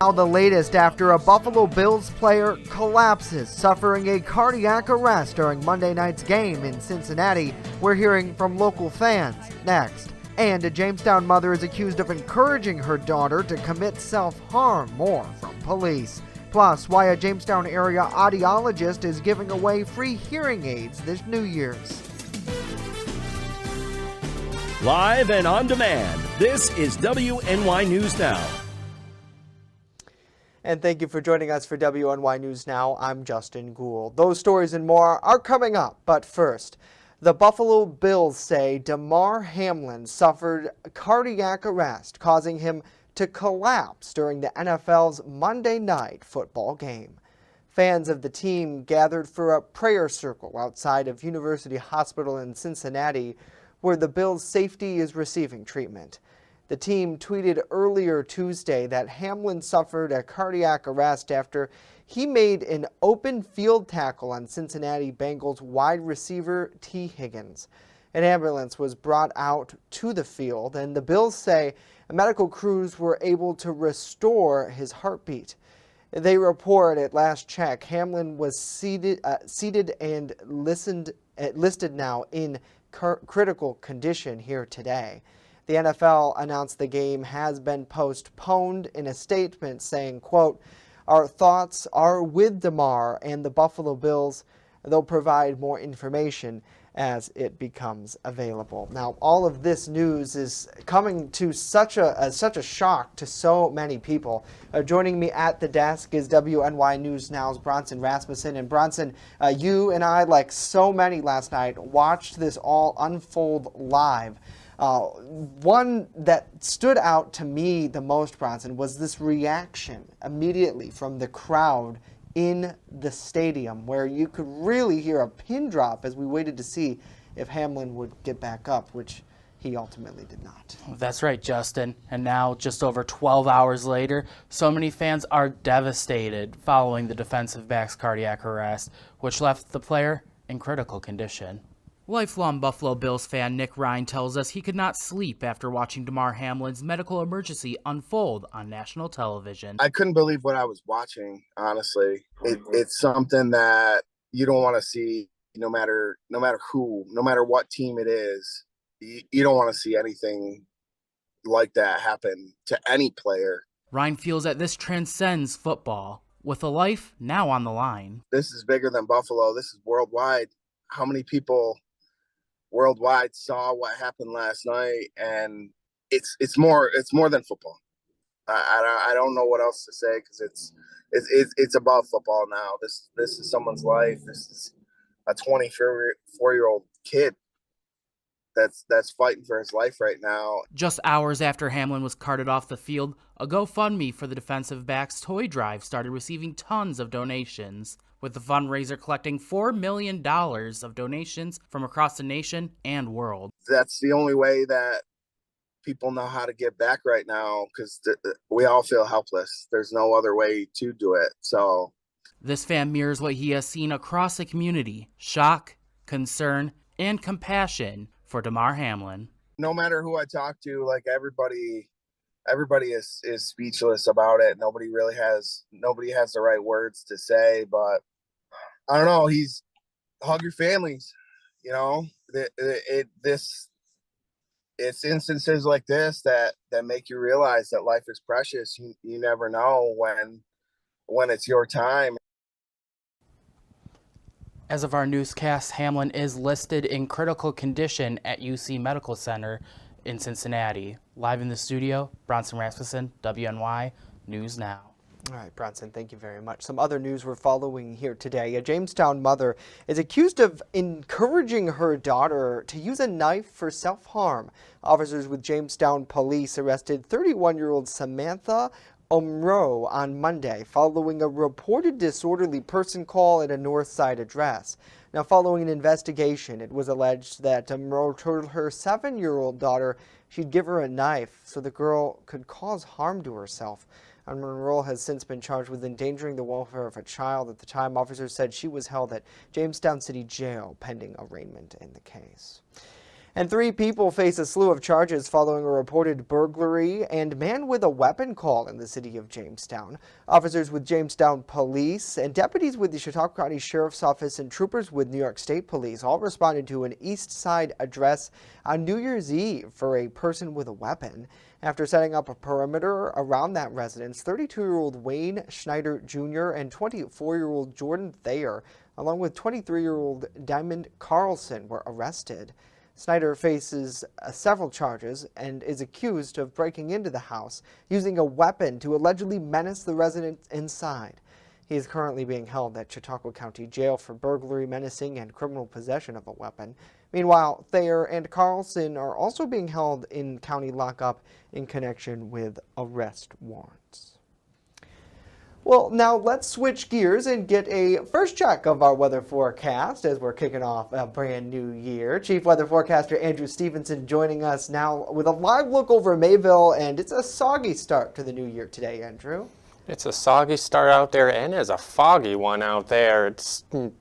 Now the latest after a Buffalo Bills player collapses, suffering a cardiac arrest during Monday night's game in Cincinnati. We're hearing from local fans next. And a Jamestown mother is accused of encouraging her daughter to commit self-harm. More from police. Plus, why a Jamestown area audiologist is giving away free hearing aids this New Year's. Live and on demand, this is WNY News Now. And thank you for joining us for WNY News Now. I'm Justin Gould. Those stories and more are coming up, but first, the Buffalo Bills say Damar Hamlin suffered cardiac arrest, causing him to collapse during the NFL's Monday night football game. Fans of the team gathered for a prayer circle outside of University Hospital in Cincinnati, where the Bills' safety is receiving treatment. The team tweeted earlier Tuesday that Hamlin suffered a cardiac arrest after he made an open field tackle on Cincinnati Bengals wide receiver T. Higgins. An ambulance was brought out to the field, and the Bills say medical crews were able to restore his heartbeat. They report at last check Hamlin was seated and listed now in critical condition here today. The NFL announced the game has been postponed in a statement saying, quote, "Our thoughts are with Damar and the Buffalo Bills. They'll provide more information as it becomes available." Now, all of this news is coming to such a shock to so many people. Joining me at the desk is WNY News Now's Bronson Rasmussen. And Bronson, you and I, like so many last night, watched this all unfold live. One that stood out to me the most, Bronson, was this reaction immediately from the crowd in the stadium, where you could really hear a pin drop as we waited to see if Hamlin would get back up, which he ultimately did not. That's right, Justin. And now, just over 12 hours later, so many fans are devastated following the defensive back's cardiac arrest, which left the player in critical condition. Lifelong Buffalo Bills fan Nick Ryan tells us he could not sleep after watching Damar Hamlin's medical emergency unfold on national television. I couldn't believe what I was watching, honestly. It's something that you don't want to see, no matter who, no matter what team it is. You don't want to see anything like that happen to any player. Ryan feels that this transcends football, with a life now on the line. This is bigger than Buffalo. This is worldwide. How many people worldwide saw what happened last night? And it's more than football. I don't know what else to say, because it's about football now. This is someone's life. This is a 24-year-old kid that's fighting for his life right now. Just hours after Hamlin was carted off the field, a GoFundMe for the defensive back's toy drive started receiving tons of donations, with the fundraiser collecting $4 million of donations from across the nation and world. That's the only way that people know how to give back right now, because we all feel helpless. There's no other way to do it. So this fan mirrors what he has seen across the community: shock, concern, and compassion for Damar Hamlin. No matter who I talk to, like everybody is speechless about it. Nobody has the right words to say, but I don't know. Hug your families. You know, it's instances like this that make you realize that life is precious. You never know when it's your time. As of our newscast, Hamlin is listed in critical condition at UC Medical Center in Cincinnati. Live in the studio, Bronson Rasmussen, WNY News Now. All right, Bronson, thank you very much. Some other news we're following here today. A Jamestown mother is accused of encouraging her daughter to use a knife for self-harm. Officers with Jamestown police arrested 31-year-old Samantha Omro on Monday following a reported disorderly person call at a Northside address. Now, following an investigation, it was alleged that Omro told her 7-year-old daughter she'd give her a knife so the girl could cause harm to herself. Monroe has since been charged with endangering the welfare of a child. At the time, officers said she was held at Jamestown City Jail pending arraignment in the case. And 3 people face a slew of charges following a reported burglary and man with a weapon call in the city of Jamestown. Officers with Jamestown Police and deputies with the Chautauqua County Sheriff's Office and troopers with New York State Police all responded to an East Side address on New Year's Eve for a person with a weapon. After setting up a perimeter around that residence, 32-year-old Wayne Schneider Jr. and 24-year-old Jordan Thayer, along with 23-year-old Diamond Carlson, were arrested. Snyder faces several charges and is accused of breaking into the house, using a weapon to allegedly menace the residents inside. He is currently being held at Chautauqua County Jail for burglary, menacing, and criminal possession of a weapon. Meanwhile, Thayer and Carlson are also being held in county lockup in connection with arrest warrants. Well, now let's switch gears and get a first check of our weather forecast as we're kicking off a brand new year. Chief Weather Forecaster Andrew Stevenson joining us now with a live look over Mayville, and it's a soggy start to the new year today, Andrew. It's a soggy start out there, and it's a foggy one out there.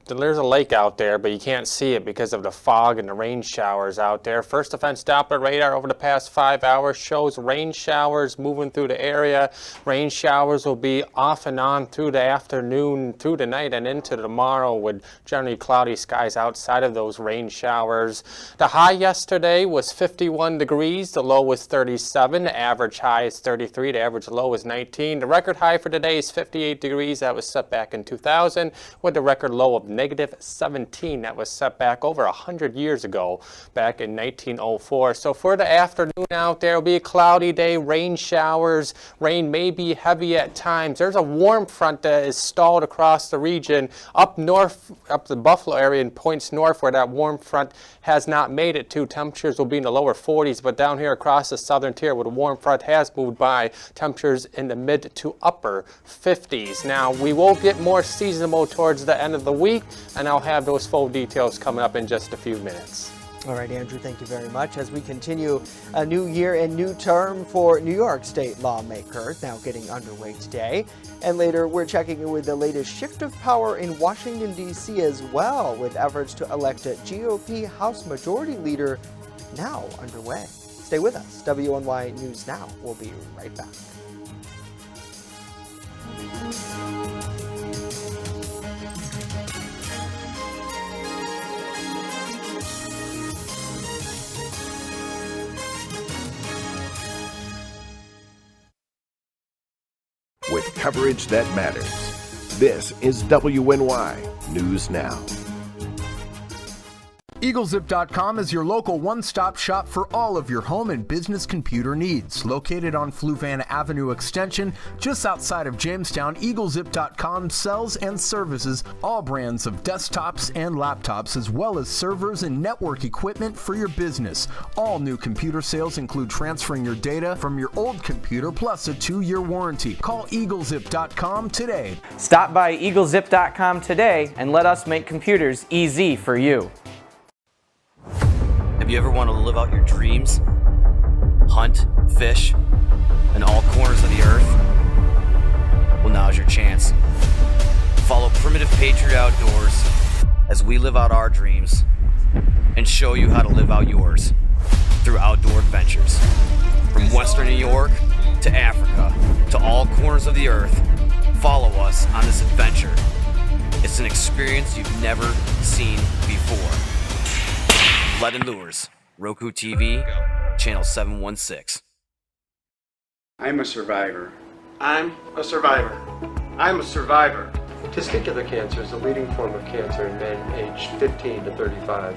There's a lake out there, but you can't see it because of the fog and the rain showers out there. First Defense Doppler radar over the past 5 hours shows rain showers moving through the area. Rain showers will be off and on through the afternoon, through the night, and into tomorrow with generally cloudy skies outside of those rain showers. The high yesterday was 51 degrees. The low was 37. The average high is 33. The average low is 19. The record high for today is 58 degrees. That was set back in 2000 with a record low of -17. That was set back over 100 years ago, back in 1904. So for the afternoon out there, will be a cloudy day, rain showers. Rain may be heavy at times. There's a warm front that is stalled across the region up north, up the Buffalo area and points north where that warm front has not made it to. Temperatures will be in the lower 40s, but down here across the southern tier where the warm front has moved by, temperatures in the mid to upper 50s. Now, we will get more seasonable towards the end of the week, and I'll have those full details coming up in just a few minutes. All right, Andrew, thank you very much. As we continue a new year and new term for New York State lawmakers, now getting underway today. And later, we're checking in with the latest shift of power in Washington, D.C. as well, with efforts to elect a GOP House Majority Leader now underway. Stay with us. WNY News Now. We'll be right back. With coverage that matters. This is WNY News Now. EagleZip.com is your local one-stop shop for all of your home and business computer needs. Located on Fluvan Avenue Extension, just outside of Jamestown, EagleZip.com sells and services all brands of desktops and laptops, as well as servers and network equipment for your business. All new computer sales include transferring your data from your old computer plus a 2-year warranty. Call EagleZip.com today. Stop by EagleZip.com today and let us make computers easy for you. Have you ever wanted to live out your dreams? Hunt, fish, in all corners of the earth? Well, now's your chance. Follow Primitive Patriot Outdoors as we live out our dreams and show you how to live out yours through outdoor adventures. From Western New York to Africa to all corners of the earth, follow us on this adventure. It's an experience you've never seen before. Lead and Lures, Roku TV, channel 716. I'm a survivor. I'm a survivor. I'm a survivor. Testicular cancer is the leading form of cancer in men aged 15 to 35.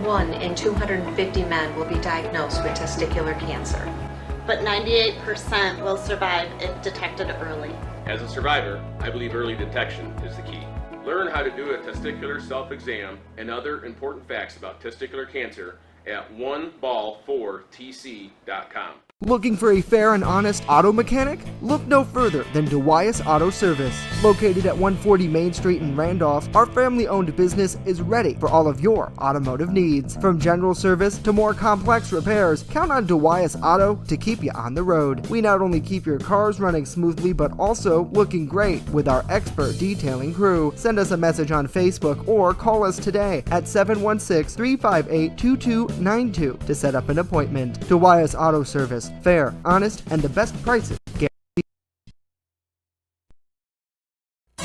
1 in 250 men will be diagnosed with testicular cancer. But 98% will survive if detected early. As a survivor, I believe early detection is the key. Learn how to do a testicular self-exam and other important facts about testicular cancer at oneball4tc.com. Looking for a fair and honest auto mechanic? Look no further than DeWyas Auto Service. Located at 140 Main Street in Randolph, our family-owned business is ready for all of your automotive needs. From general service to more complex repairs, count on DeWyas Auto to keep you on the road. We not only keep your cars running smoothly, but also looking great with our expert detailing crew. Send us a message on Facebook or call us today at 716-358-2288 892 to set up an appointment. Dwyer's Auto Service. Fair, honest, and the best prices.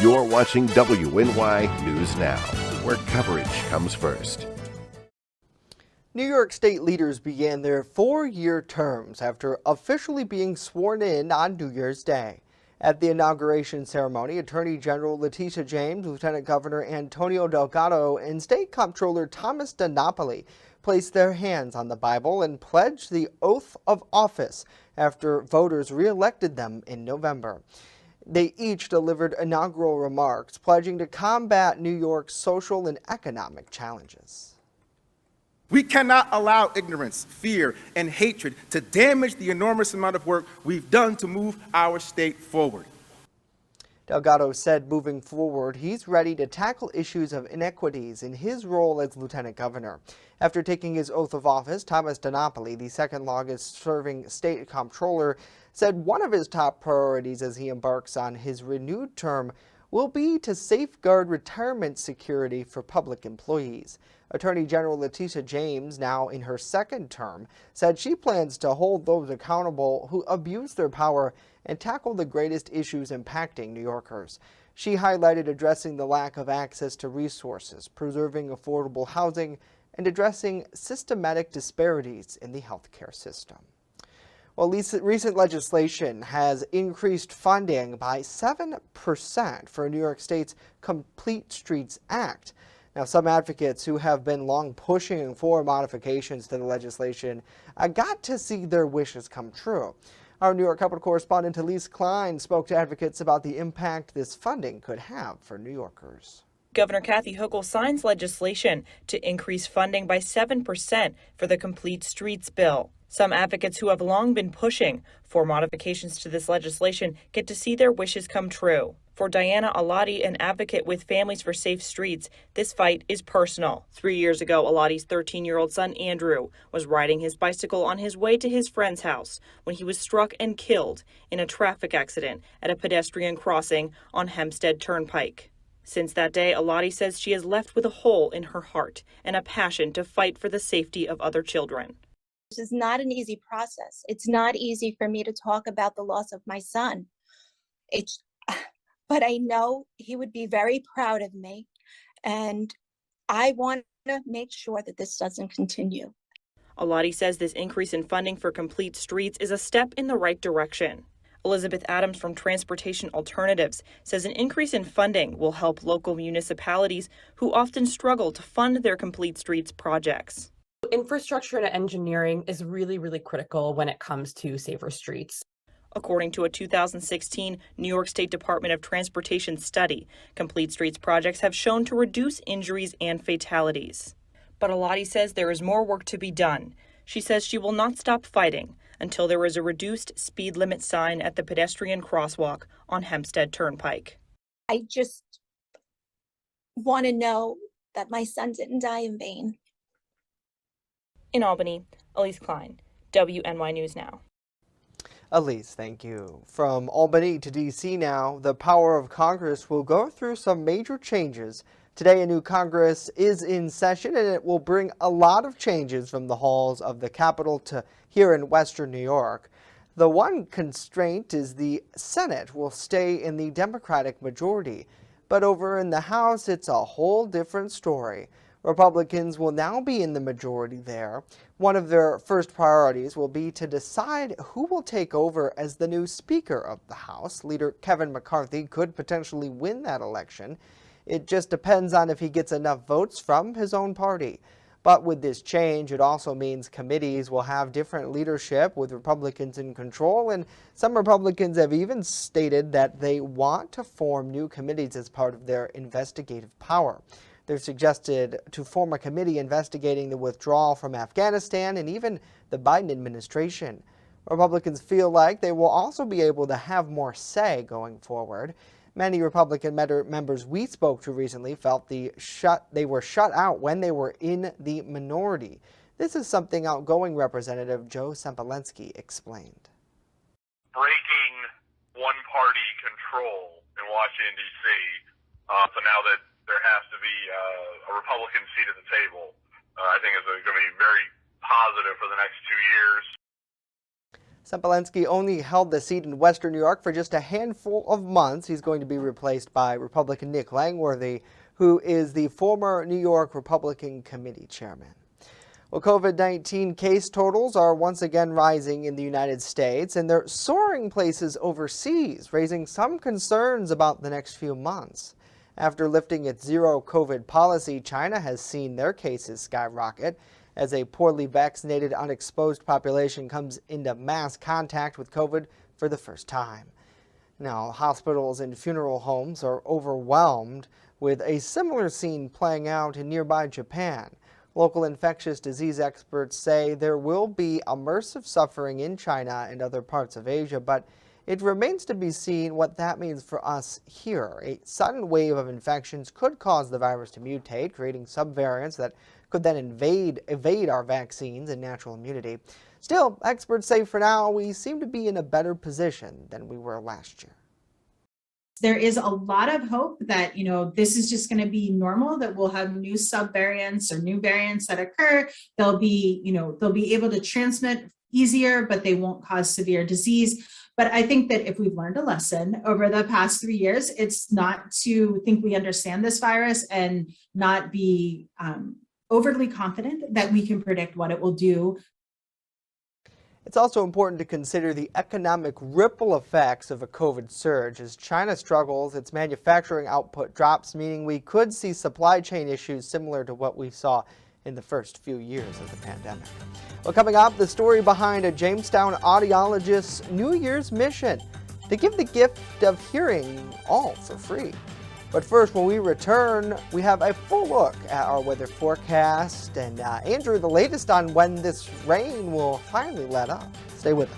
You're watching WNY News Now, where coverage comes first. New York State leaders began their 4-year terms after officially being sworn in on New Year's Day. At the inauguration ceremony, Attorney General Letitia James, Lieutenant Governor Antonio Delgado, and State Comptroller Thomas DiNapoli placed their hands on the Bible and pledged the oath of office after voters re-elected them in November. They each delivered inaugural remarks pledging to combat New York's social and economic challenges. We cannot allow ignorance, fear, and hatred to damage the enormous amount of work we've done to move our state forward. Delgado said moving forward, he's ready to tackle issues of inequities in his role as lieutenant governor. After taking his oath of office, Thomas DiNapoli, the second longest serving state comptroller, said one of his top priorities as he embarks on his renewed term will be to safeguard retirement security for public employees. Attorney General Letitia James, now in her second term, said she plans to hold those accountable who abuse their power and tackle the greatest issues impacting New Yorkers. She highlighted addressing the lack of access to resources, preserving affordable housing, and addressing systematic disparities in the healthcare system. Well, recent legislation has increased funding by 7% for New York State's Complete Streets Act. Now, some advocates who have been long pushing for modifications to the legislation got to see their wishes come true. Our New York Capital correspondent Elise Klein spoke to advocates about the impact this funding could have for New Yorkers. Governor Kathy Hochul signs legislation to increase funding by 7% for the Complete Streets bill. Some advocates who have long been pushing for modifications to this legislation get to see their wishes come true. For Diana Alati, an advocate with Families for Safe Streets, this fight is personal. 3 years ago, Alati's 13-year-old son, Andrew, was riding his bicycle on his way to his friend's house when he was struck and killed in a traffic accident at a pedestrian crossing on Hempstead Turnpike. Since that day, Alati says she is left with a hole in her heart and a passion to fight for the safety of other children. This is not an easy process. It's not easy for me to talk about the loss of my son. But I know he would be very proud of me, and I want to make sure that this doesn't continue. Alati says this increase in funding for Complete Streets is a step in the right direction. Elizabeth Adams from Transportation Alternatives says an increase in funding will help local municipalities who often struggle to fund their Complete Streets projects. Infrastructure and engineering is really, really critical when it comes to safer streets. According to a 2016 New York State Department of Transportation study, Complete Streets projects have shown to reduce injuries and fatalities. But Alati says there is more work to be done. She says she will not stop fighting until there is a reduced speed limit sign at the pedestrian crosswalk on Hempstead Turnpike. I just want to know that my son didn't die in vain. In Albany, Elise Klein, WNY News Now. Elise, thank you. From Albany to D.C. now, the power of Congress will go through some major changes. Today, a new Congress is in session, and it will bring a lot of changes from the halls of the Capitol to here in Western New York. The one constraint is the Senate will stay in the Democratic majority. But over in the House, it's a whole different story. Republicans will now be in the majority there. One of their first priorities will be to decide who will take over as the new Speaker of the House. Leader Kevin McCarthy could potentially win that election. It just depends on if he gets enough votes from his own party. But with this change, it also means committees will have different leadership with Republicans in control, and some Republicans have even stated that they want to form new committees as part of their investigative power. They're suggested to form a committee investigating the withdrawal from Afghanistan and even the Biden administration. Republicans feel like they will also be able to have more say going forward. Many Republican members we spoke to recently felt they were shut out when they were in the minority. This is something outgoing Representative Joe Sempolinsky explained. Breaking one-party control in Washington, D.C., so now that there has to be a Republican seat at the table, I think is going to be very positive for the next 2 years. Sempolenski only held the seat in Western New York for just a handful of months. He's going to be replaced by Republican Nick Langworthy, who is the former New York Republican Committee chairman. Well, COVID-19 case totals are once again rising in the United States, and they're soaring places overseas, raising some concerns about the next few months. After lifting its zero COVID policy, China has seen their cases skyrocket as a poorly vaccinated, unexposed population comes into mass contact with COVID for the first time. Now, hospitals and funeral homes are overwhelmed, with a similar scene playing out in nearby Japan. Local infectious disease experts say there will be immersive suffering in China and other parts of Asia, but it remains to be seen what that means for us here. A sudden wave of infections could cause the virus to mutate, creating subvariants that could then evade our vaccines and natural immunity. Still, experts say for now we seem to be in a better position than we were last year. There is a lot of hope that, this is just going to be normal, that we'll have new subvariants or new variants that occur. They'll be able to transmit easier, but they won't cause severe disease. But I think that if we've learned a lesson over the past 3 years, it's not to think we understand this virus and not be overly confident that we can predict what it will do. It's also important to consider the economic ripple effects of a COVID surge. As China struggles, its manufacturing output drops, meaning we could see supply chain issues similar to what we saw in the first few years of the pandemic. Well, coming up, the story behind a Jamestown audiologist's New Year's mission to give the gift of hearing all for free. But first, when we return, we have a full look at our weather forecast. And Andrew, the latest on when this rain will finally let up. Stay with us.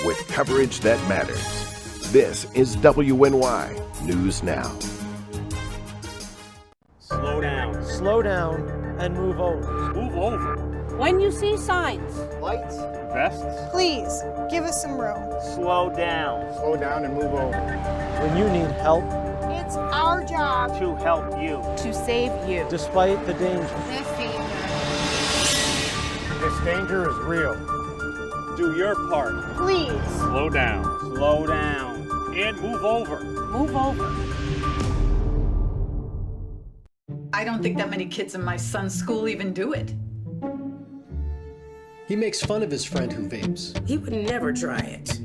With coverage that matters, this is WNY News Now. Slow down and move over. Move over. When you see signs, Lights, Vests. please give us some room. Slow down. Slow down and move over. when you need help, It's our job To help you. to save you. despite the danger. This danger is real. Do your part. Please Slow down. Slow down. And move over. move over. I don't think that many kids in my son's school even do it. He makes fun of his friend who vapes. He would never try it.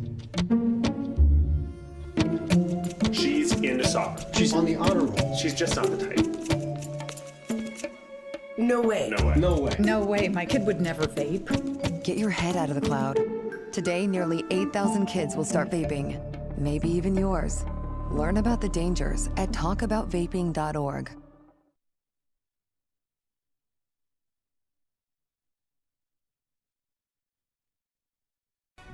She's into soccer. She's on the honor roll. She's just not the type. No way. No way. No way. No way. My kid would never vape. Get your head out of the cloud. Today, nearly 8,000 kids will start vaping. Maybe even yours. Learn about the dangers at talkaboutvaping.org.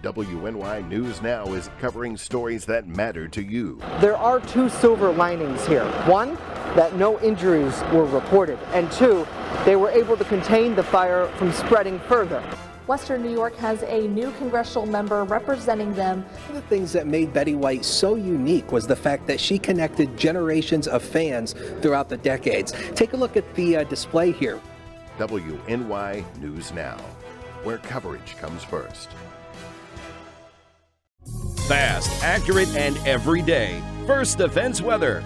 WNY News Now is covering stories that matter to you. There are two silver linings here. One, that no injuries were reported, and two, they were able to contain the fire from spreading further. Western New York has a new congressional member representing them. One of the things that made Betty White so unique was the fact that she connected generations of fans throughout the decades. Take a look at the display here. WNY News Now, where coverage comes first. Fast, accurate, and everyday. First Defense Weather.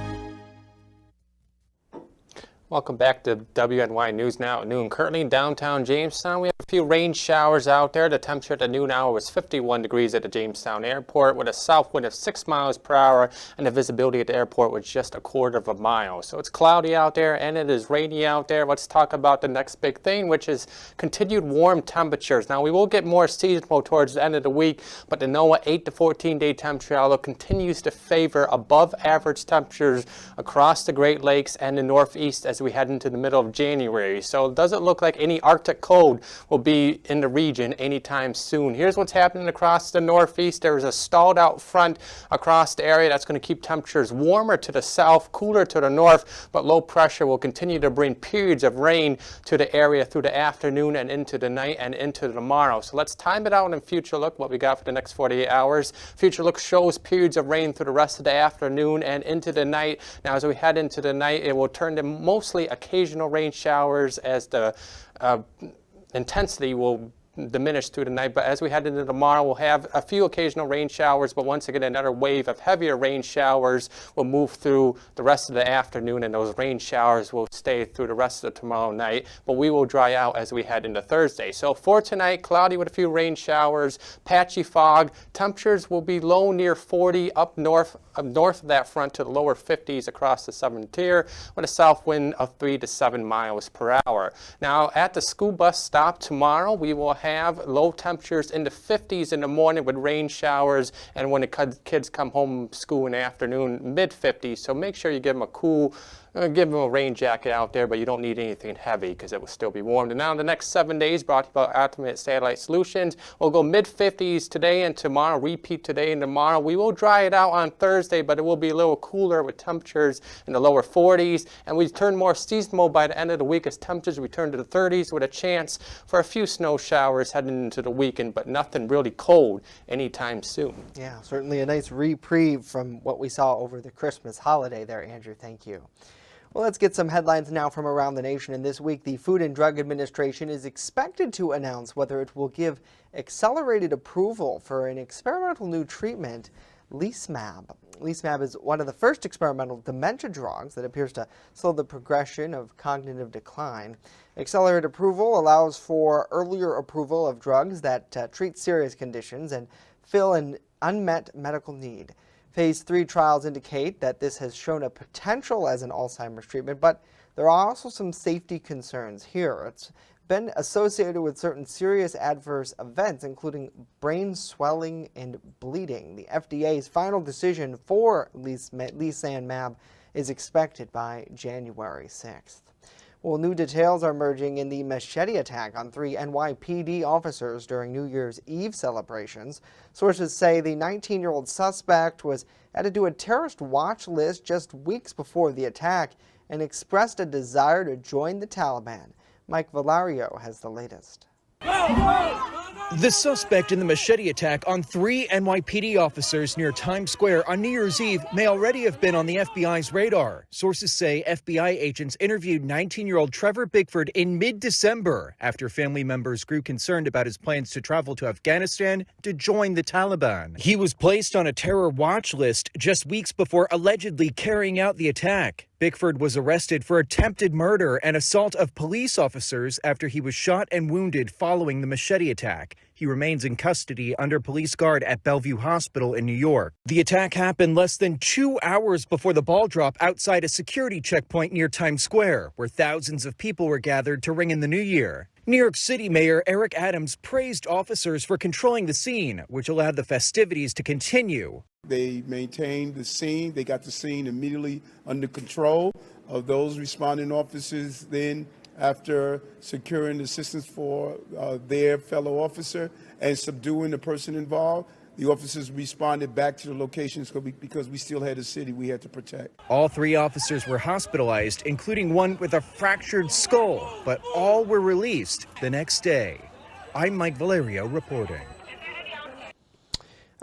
Welcome back to WNY News Now at noon. Currently in downtown Jamestown, we have a few rain showers out there. The temperature at the noon hour was 51 degrees at the Jamestown airport with a south wind of 6 miles per hour, and the visibility at the airport was just a quarter of a mile. So it's cloudy out there and it is rainy out there. Let's talk about the next big thing, which is continued warm temperatures. Now, we will get more seasonal towards the end of the week, but the NOAA 8 to 14-day temperature outlook continues to favor above average temperatures across the Great Lakes and the Northeast as as we head into the middle of January. So it doesn't look like any Arctic cold will be in the region anytime soon. Here's what's happening across the northeast. There is a stalled out front across the area that's going to keep temperatures warmer to the south, cooler to the north, but low pressure will continue to bring periods of rain to the area through the afternoon and into the night and into tomorrow. So let's time it out in Future Look, what we got for the next 48 hours. Future Look shows periods of rain through the rest of the afternoon and into the night. Now, as we head into the night, it will turn to mostly occasional rain showers as the intensity will diminish through the night, but as we head into tomorrow, we'll have a few occasional rain showers, but once again, another wave of heavier rain showers will move through the rest of the afternoon, and those rain showers will stay through the rest of tomorrow night, but we will dry out as we head into Thursday. So for tonight, cloudy with a few rain showers, patchy fog, temperatures will be low near 40 up north of that front to the lower 50s across the southern tier with a south wind of 3 to 7 miles per hour. Now at the school bus stop tomorrow, we will have low temperatures in the 50s in the morning with rain showers, and when the kids come home from school in the afternoon, mid 50s. So make sure you give them a cool give them a rain jacket out there, but you don't need anything heavy because it will still be warm. And now the next 7 days, brought to you by Ultimate Satellite Solutions, we'll go mid-50s today and tomorrow, repeat today and tomorrow. We will dry it out on Thursday, but it will be a little cooler with temperatures in the lower 40s. And we turn more seasonal by the end of the week as temperatures return to the 30s with a chance for a few snow showers heading into the weekend, but nothing really cold anytime soon. Yeah, certainly a nice reprieve from what we saw over the Christmas holiday there, Andrew. Thank you. Well, let's get some headlines now from around the nation. And this week, the Food and Drug Administration is expected to announce whether it will give accelerated approval for an experimental new treatment, Leasmab. Leasmab is one of the first experimental dementia drugs that appears to slow the progression of cognitive decline. Accelerated approval allows for earlier approval of drugs that treat serious conditions and fill an unmet medical need. Phase 3 trials indicate that this has shown a potential as an Alzheimer's treatment, but there are also some safety concerns here. It's been associated with certain serious adverse events, including brain swelling and bleeding. The FDA's final decision for Leasmab is expected by January 6th. Well, new details are emerging in the machete attack on 3 NYPD officers during New Year's Eve celebrations. Sources say the 19-year-old suspect was added to a terrorist watch list just weeks before the attack and expressed a desire to join the Taliban. Mike Valerio has the latest. The suspect in the machete attack on 3 NYPD officers near Times Square on New Year's Eve may already have been on the FBI's radar. Sources say FBI agents interviewed 19-year-old Trevor Bickford in mid-December after family members grew concerned about his plans to travel to Afghanistan to join the Taliban. He was placed on a terror watch list just weeks before allegedly carrying out the attack. Bickford was arrested for attempted murder and assault of police officers after he was shot and wounded following the machete attack. He remains in custody under police guard at Bellevue Hospital in New York. The attack happened less than 2 hours before the ball drop outside a security checkpoint near Times Square, where thousands of people were gathered to ring in the new year. New York City Mayor Eric Adams praised officers for controlling the scene, which allowed the festivities to continue. They maintained the scene. They got the scene immediately under control of those responding officers. Then, after securing assistance for their fellow officer and subduing the person involved, the officers responded back to the locations because we still had a city we had to protect. All 3 officers were hospitalized, including one with a fractured skull, but all were released the next day. I'm Mike Valerio reporting.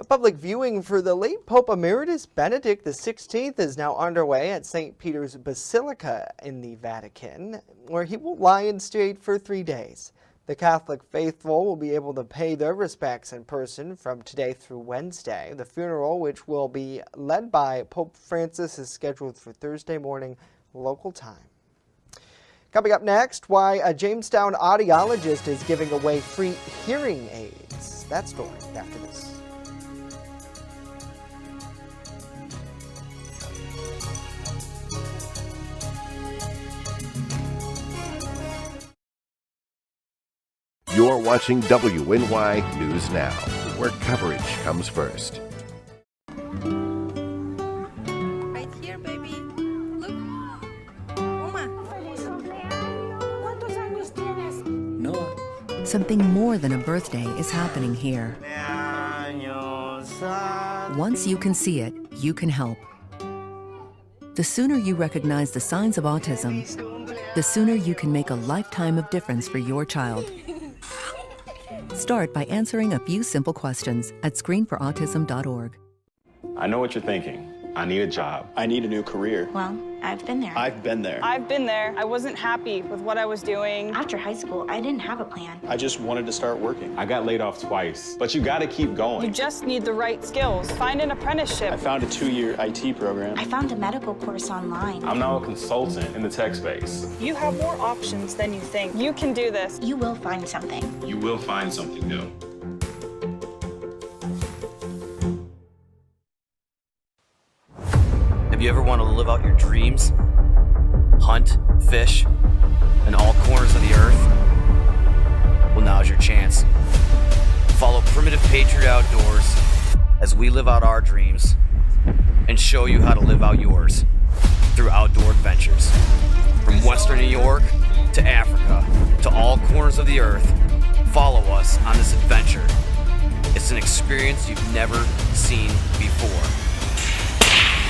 A public viewing for the late Pope Emeritus Benedict XVI is now underway at St. Peter's Basilica in the Vatican, where he will lie in state for 3 days. The Catholic faithful will be able to pay their respects in person from today through Wednesday. The funeral, which will be led by Pope Francis, is scheduled for Thursday morning local time. Coming up next, why a Jamestown audiologist is giving away free hearing aids. That story after this. You're watching WNY News Now, where coverage comes first. Right here, baby. Look. Uma. something more than a birthday is happening here. Once you can see it, you can help. The sooner you recognize the signs of autism, the sooner you can make a lifetime of difference for your child. Start by answering a few simple questions at screenforautism.org. I know what you're thinking. I need a job. I need a new career. Well, I've been there. I've been there. I've been there. I wasn't happy with what I was doing. After high school, I didn't have a plan. I just wanted to start working. I got laid off twice, but you gotta keep going. You just need the right skills. Find an apprenticeship. I found a 2-year IT program. I found a medical course online. I'm now a consultant in the tech space. You have more options than you think. You can do this. You will find something. You will find something new. Have you ever wanted to live out your dreams? Hunt, fish, in all corners of the earth? Well, now's your chance. Follow Primitive Patriot Outdoors as we live out our dreams and show you how to live out yours through outdoor adventures. From Western New York to Africa to all corners of the earth, follow us on this adventure. It's an experience you've never seen before.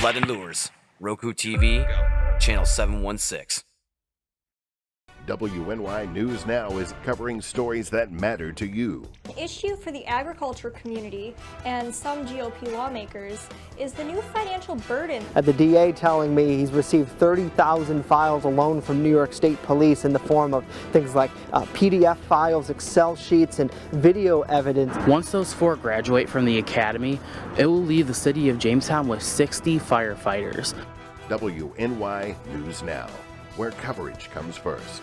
Lead and Lures, Roku TV, Channel 716. WNY News Now is covering stories that matter to you. The issue for the agriculture community and some GOP lawmakers is the new financial burden. The DA telling me he's received 30,000 files alone from New York State Police in the form of things like PDF files, Excel sheets, and video evidence. Once those 4 graduate from the academy, it will leave the city of Jamestown with 60 firefighters. WNY News Now, where coverage comes first.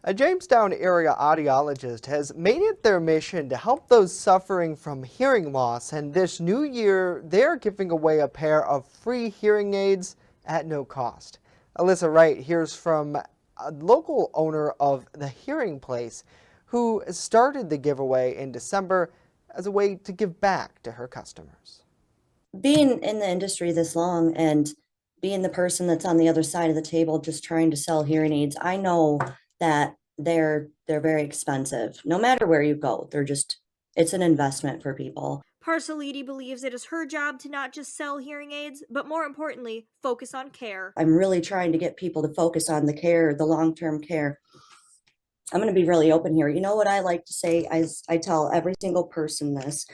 A Jamestown area audiologist has made it their mission to help those suffering from hearing loss, and this new year they're giving away a pair of free hearing aids at no cost. Alyssa Wright hears from a local owner of the Hearing Place who started the giveaway in December as a way to give back to her customers. Being in the industry this long and being the person that's on the other side of the table just trying to sell hearing aids, I know that they're very expensive. No matter where you go, it's an investment for people. Parsaliti believes it is her job to not just sell hearing aids, but more importantly, focus on care. I'm really trying to get people to focus on the care, the long-term care. I'm going to be really open here. You know what I like to say, I tell every single person this,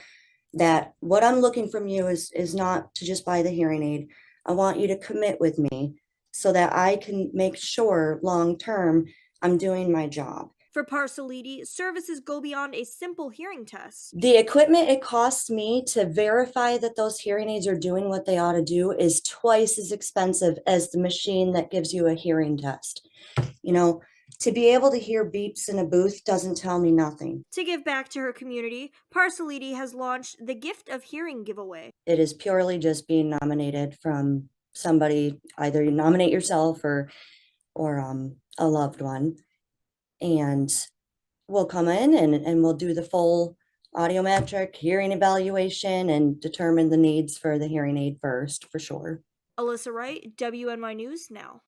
that what I'm looking from you is not to just buy the hearing aid. I want you to commit with me so that I can make sure long-term I'm doing my job. For Parsaliti, services go beyond a simple hearing test. The equipment it costs me to verify that those hearing aids are doing what they ought to do is twice as expensive as the machine that gives you a hearing test. You know, to be able to hear beeps in a booth doesn't tell me nothing. To give back to her community, Parsaliti has launched the Gift of Hearing giveaway. It is purely just being nominated from somebody, either you nominate yourself or a loved one, and we'll come in and we'll do the full audiometric hearing evaluation and determine the needs for the hearing aid first, for sure. Alyssa Wright, WNY News Now.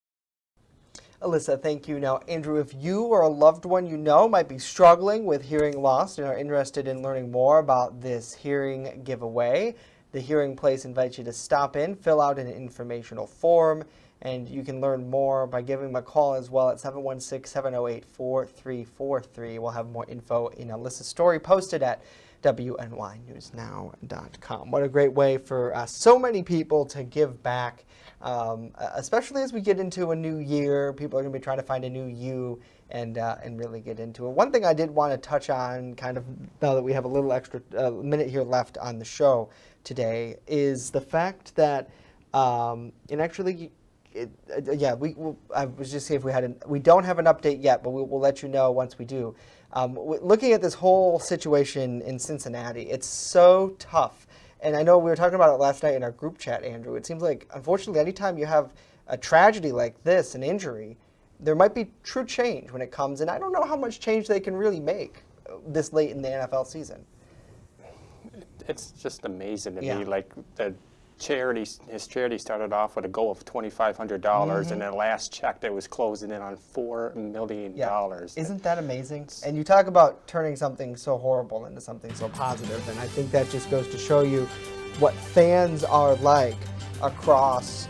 Alyssa, thank you. Now, Andrew, if you or a loved one you know might be struggling with hearing loss and are interested in learning more about this hearing giveaway, the Hearing Place invites you to stop in, fill out an informational form, and you can learn more by giving them a call as well at 716-708-4343. We'll have more info in Alyssa's story posted at WNYNewsNow.com. What a great way for so many people to give back, especially as we get into a new year. People are going to be trying to find a new you and really get into it. One thing I did want to touch on, kind of now that we have a little extra minute here left on the show today, is the fact that, and actually, I was just seeing if we had we don't have an update yet, but we'll let you know once we do. Looking at this whole situation in Cincinnati, it's so tough. And I know we were talking about it last night in our group chat, Andrew. It seems like, unfortunately, anytime you have a tragedy like this, an injury, there might be true change when it comes. And I don't know how much change they can really make this late in the NFL season. It's just amazing to me, like the his charity started off with a goal of $2,500, and then last check that was closing in on $4 million. Isn't that amazing? And you talk about turning something so horrible into something so positive, and I think that just goes to show you what fans are like across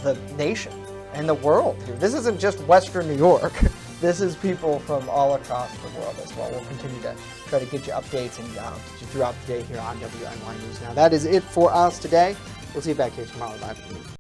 the nation and the world here. This isn't just Western New York. This is people from all across the world as well. We'll continue to try to get you updates and get you throughout the day here on WNY News Now. That is it for us today. We'll see you back here tomorrow live.